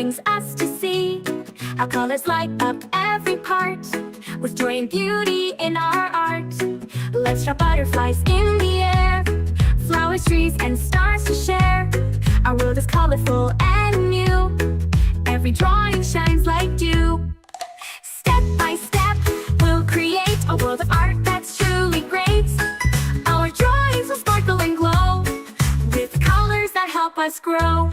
brings us to see how colors light up every part, with joy and beauty in our art. Let's draw butterflies in the air, flowers, trees, and stars to share. Our world is colorful and new, every drawing shines like dew. Step by step, we'll create a world of art that's truly great. Our drawings will sparkle and glow, with colors that help us grow.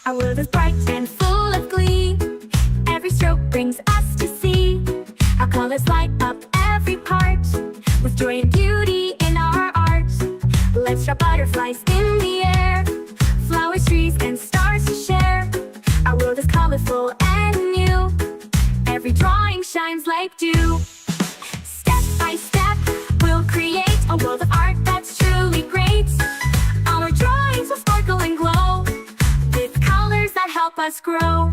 Our world is bright and full of glee, every stroke brings us to see how colors light up every part, with joy and beauty in our art. Let's draw butterflies in the air, flowers, trees, and stars to share. Our world is colorful and new, every drawing shines like dew. Step by step, we'll create a world of art that's truly great. Our drawings will sparkle and glow, with colors that help us grow.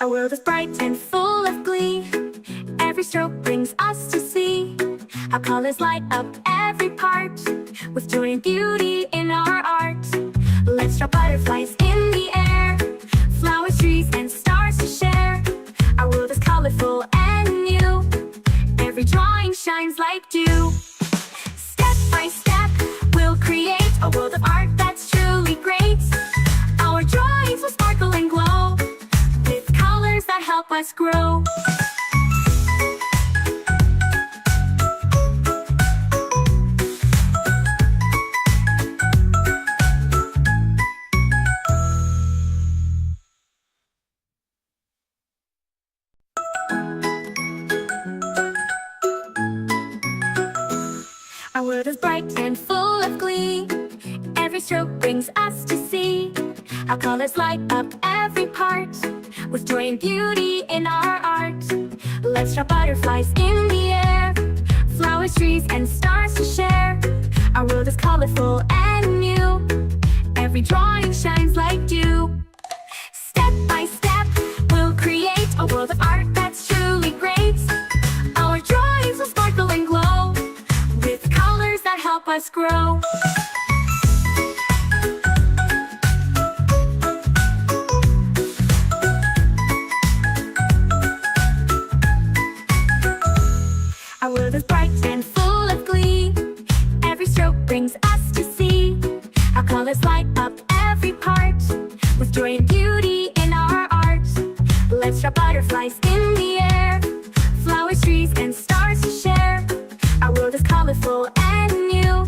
Our world is bright and full of glee, every stroke brings us to see how colors light up every part, with joy and beauty in our art. Let's draw butterflies in the air, flowers, trees, and stars to share. Our world is colorful and new, every drawing shines like dew. Step by step, we'll create a world of art that's truly great. Our drawings will sparkle and glow, with colors that help us grow. Our world is bright and full of glee, every stroke brings us to see how colors light up every part, with joy and beauty in our art. Let's draw butterflies in the air, flowers, trees, and stars to share. Our world is colorful and new, every drawing shines like dew. Step by step, we'll create a world of art that's truly great. Our drawings will sparkle and glow, with colors that help us grow. Our world is bright and full of glee, every stroke brings us to see how colors light up every part, with joy and beauty in our art. Let's draw butterflies in the air, flowers, trees, and stars to share. Our world is colorful and new,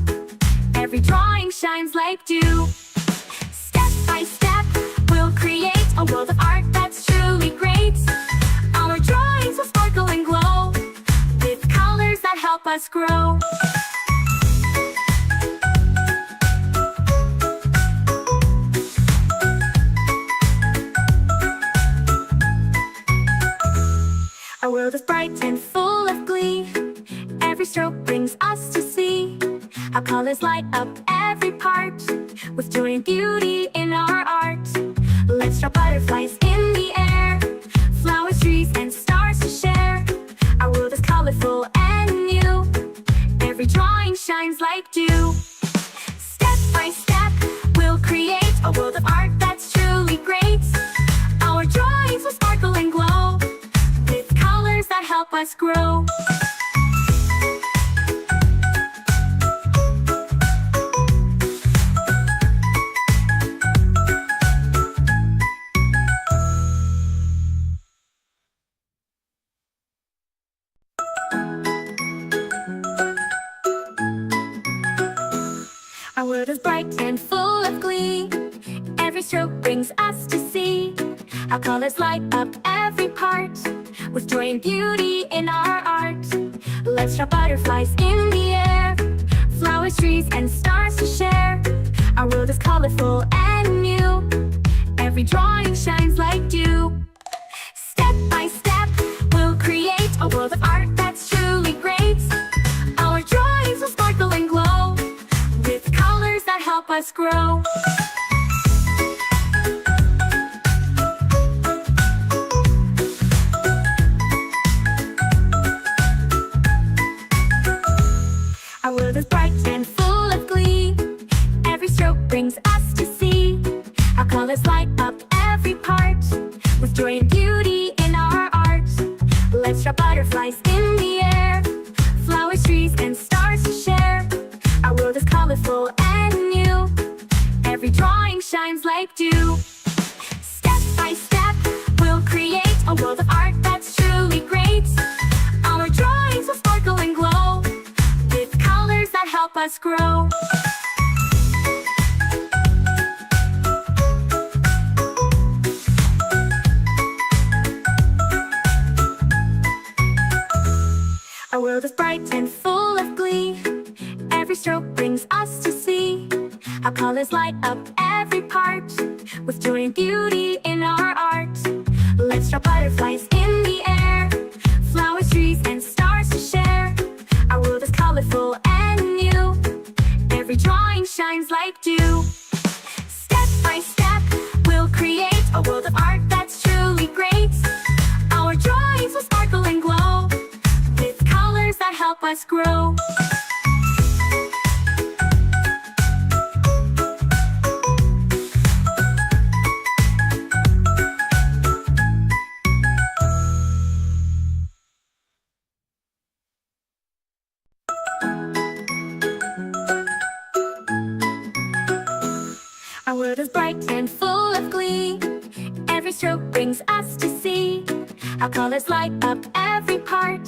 every drawing shines like dew. Step by step, we'll create a world of art that's truly great. Our drawings will sparkle and glow, with colors that help us grow. Our world is bright and full of glee, every stroke brings us to see how colors light up every part, with joy and beauty in our art. Let's draw butterflies in the air, flowers, trees, and stars to share. Our world is colorful and new, every drawing shines like dew. Step by step, we'll create a world of art that's truly great. Our drawings will sparkle and glow, with colors that help us grow. Our world is bright and full of glee, every stroke brings us to see how colors light up every part, with joy and beauty in our art. Let's draw butterflies in the air, flowers, trees, and stars to share. Our world is colorful and new, every drawing shines like dew. Step by step, we'll create a world of art that's truly great. Our drawings will sparkle and glow, with help us grow. Our world is bright and full of glee. Every stroke brings us to see. Our colors light up every part, with joy and beauty in our art. Let's draw butterflies in the air, flowers, trees, and stars to share. Our world is colorful and new. Every drawing shines like dew. Step by step, we'll create a world of art that's truly great. Our drawings will sparkle and glow, with colors that help us grow. Our world is bright and full of glee. Every stroke brings us to see. Our colors light up every part, with joy and beauty in our art. Let's draw butterflies in the air, flowers, trees, and stars to share. Our world is colorful and new. Every drawing shines like dew. Step by step, we'll create a world of art that's truly great. Our drawings will sparkle and glow, with colors that help us grow. Our world is bright and full of glee. Every stroke brings us to see. Our colors light up every part,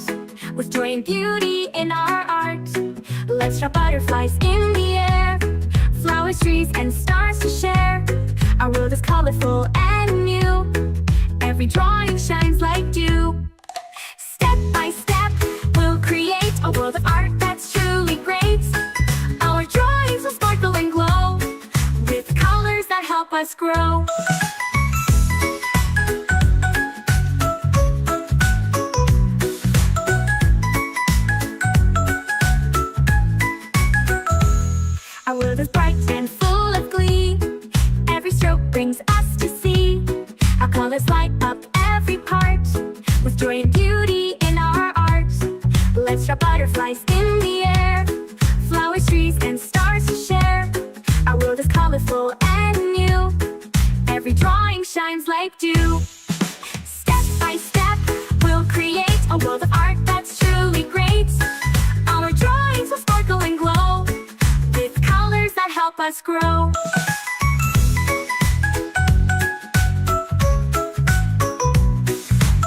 with joy and beauty in our art. Let's draw butterflies in the air, flowers, trees, and stars to share. Our world is colorful and new. Every drawing shines like dew. Step by step, we'll create a world of art that's truly great. Our drawings will sparkle and glow, with colors that help us grow. Our world is bright and full of glee. Every stroke brings us to see. Our colors light up every part, with joy and beauty in our art. Let's draw butterflies in the air, flowers, trees, and stars to share. Our world is colorful and new. Every drawing shines like dew. Step by step, we'll create a world of art that's truly great. Our drawings will sparkle and glow, with colors that help us grow.